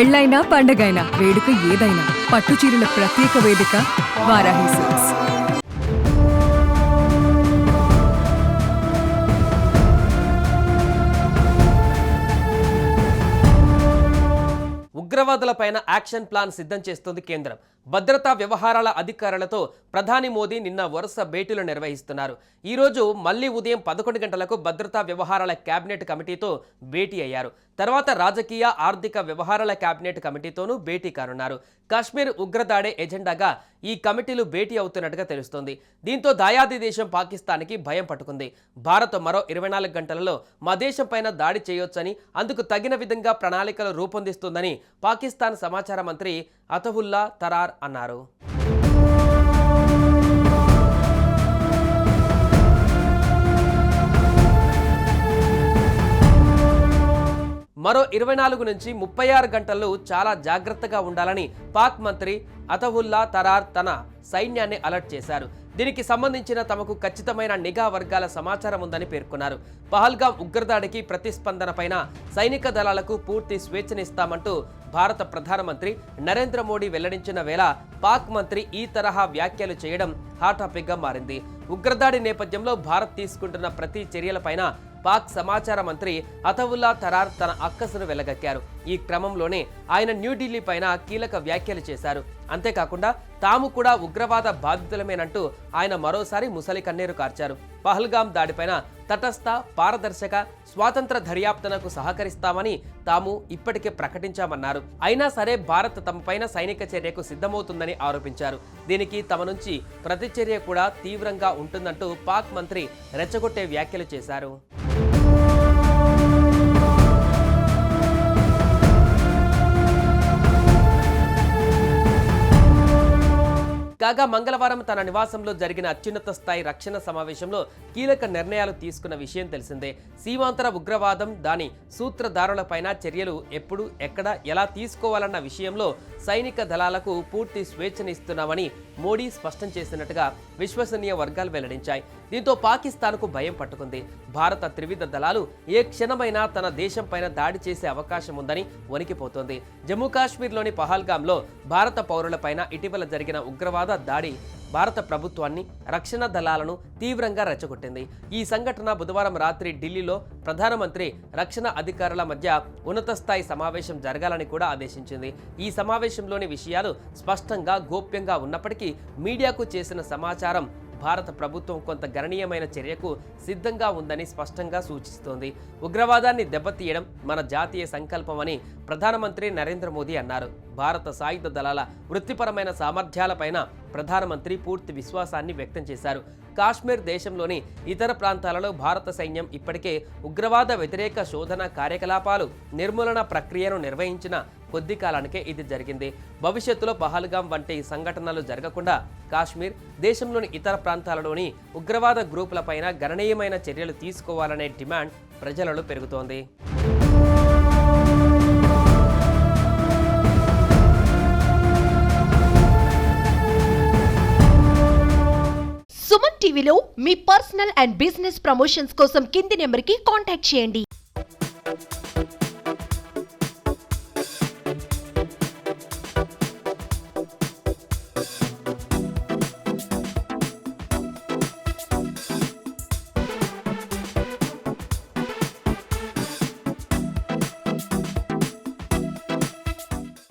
పెళ్ళైనా పండగైనా వేడుక ఏదైనా పట్టు చీరల ప్రత్యేక వేదిక వారాహి సిల్క్స్. ఉగ్రవాదులపైన యాక్షన్ ప్లాన్ సిద్ధం చేస్తోంది కేంద్రం. భద్రతా వ్యవహారాల అధికారులతో ప్రధాని మోదీ నిన్న వరుస భేటీలు నిర్వహిస్తున్నారు. ఈరోజు మళ్లీ ఉదయం 11 గంటలకు భద్రతా వ్యవహారాల కేబినెట్ కమిటీతో భేటీ అయ్యారు. తర్వాత రాజకీయ ఆర్థిక వ్యవహారాల కేబినెట్ కమిటీతోనూ భేటీ కానున్నారు. కాశ్మీర్ ఉగ్రదాడే ఎజెండాగా ఈ కమిటీలు భేటీ అవుతున్నట్టుగా తెలుస్తోంది. దీంతో దాయాది దేశం పాకిస్తాన్కి భయం పట్టుకుంది. భారత్ మరో 24 గంటలలో మా దేశం పైన దాడి చేయొచ్చని, అందుకు తగిన విధంగా ప్రణాళికలు రూపొందిస్తుందని పాకిస్తాన్ సమాచార మంత్రి అతవుల్లా తరార్ అన్నారు. మరో 24 నుంచి 36 గంటల్లో చాలా జాగ్రత్తగా ఉండాలని పాక్ మంత్రి అతవుల్లా తరార్ తన సైన్యాన్ని అలర్ట్ చేశారు. దీనికి సంబంధించిన తమకు ఖచ్చితమైన నిఘా వర్గాల సమాచారం ఉందని పేర్కొన్నారు. పహల్గాం ఉగ్రదాడికి ప్రతిస్పందనపైన సైనిక దళాలకు పూర్తి స్వేచ్ఛనిస్తామంటూ భారత ప్రధానమంత్రి నరేంద్ర మోడీ వెల్లడించిన వేళ పాక్ మంత్రి ఈ తరహా వ్యాఖ్యలు చేయడం హాట్ టాపిక్గా మారింది. ఉగ్రదాడి నేపథ్యంలో భారత్ తీసుకుంటున్న ప్రతి చర్యలపైన పాక్ సమాచార మంత్రి అతవుల్లా తరార్ తన అక్కసును వెళ్లగక్కారు. ఈ క్రమంలోనే ఆయన న్యూఢిల్లీ పైన కీలక వ్యాఖ్యలు చేశారు. అంతేకాకుండా తాము కూడా ఉగ్రవాద బాధితులమేనంటూ ఆయన మరోసారి ముసలి కన్నీరు కార్చారు. పహల్గాం దాడిపైన తటస్థ, పారదర్శక, స్వాతంత్ర దర్యాప్తునకు సహకరిస్తామని తాము ఇప్పటికే ప్రకటించామన్నారు. అయినా సరే భారత్ తమపైన సైనిక చర్యకు సిద్ధమవుతుందని ఆరోపించారు. దీనికి తమ నుంచి ప్రతిచర్య కూడా తీవ్రంగా ఉంటుందంటూ పాక్ మంత్రి రెచ్చగొట్టే వ్యాఖ్యలు చేశారు. కాగా మంగళవారం తన నివాసంలో జరిగిన అత్యున్నత స్థాయి రక్షణ సమావేశంలో కీలక నిర్ణయాలు తీసుకున్న విషయం తెలిసిందే. సీమాంతర ఉగ్రవాదం, దాని సూత్రధారులపైన చర్యలు ఎప్పుడు, ఎక్కడ, ఎలా తీసుకోవాలన్న విషయంలో సైనిక దళాలకు పూర్తి స్వేచ్ఛనిస్తున్నామని మోడీ స్పష్టం చేసినట్టుగా విశ్వసనీయ వర్గాలు వెల్లడించాయి. దీంతో పాకిస్తాన్కు భయం పట్టుకుంది. భారత త్రివిధ దళాలు ఏ క్షణమైనా తన దేశం పైన దాడి చేసే అవకాశం ఉందని వణికిపోతోంది. జమ్మూ కాశ్మీర్లోని పహల్గాంలో భారత పౌరులపైన ఇటీవల జరిగిన ఉగ్రవాద దాడి భారత ప్రభుత్వాన్ని, రక్షణ దళాలను తీవ్రంగా రెచ్చగొట్టింది. ఈ సంఘటన బుధవారం రాత్రి ఢిల్లీలో ప్రధానమంత్రి, రక్షణ అధికారుల మధ్య ఉన్నత స్థాయి సమావేశం జరగాలని కూడా ఆదేశించింది. ఈ సమావేశంలోని విషయాలు స్పష్టంగా గోప్యంగా ఉన్నప్పటికీ మీడియాకు చేసిన సమాచారం భారత ప్రభుత్వం కొంత గణనీయమైన చర్యకు సిద్ధంగా ఉందని స్పష్టంగా సూచిస్తోంది. ఉగ్రవాదాన్ని దెబ్బతీయడం మన జాతీయ సంకల్పమని ప్రధానమంత్రి నరేంద్ర మోదీ అన్నారు. భారత సాయుధ దళాల వృత్తిపరమైన సామర్థ్యాలపైన ప్రధానమంత్రి పూర్తి విశ్వాసాన్ని వ్యక్తం చేశారు. కాశ్మీర్ దేశంలోని ఇతర ప్రాంతాలలో భారత సైన్యం ఇప్పటికే ఉగ్రవాద వ్యతిరేక శోధన కార్యకలాపాలు, నిర్మూలన ప్రక్రియను నిర్వహించిన కొద్ది కాలానికే ఇది జరిగింది. భవిష్యత్తులో పహల్గాం వంటి సంఘటనలు జరగకుండా కాశ్మీర్, దేశంలోని ఇతర ప్రాంతాలలోని ఉగ్రవాద గ్రూపులపైన గణనీయమైన చర్యలు తీసుకోవాలనే డిమాండ్ ప్రజలలో పెరుగుతోంది. సుమన్ టీవీలో మీ పర్సనల్ అండ్ బిజినెస్ ప్రమోషన్స్ కోసం కింది నెంబర్కి కాంటాక్ట్ చేయండి.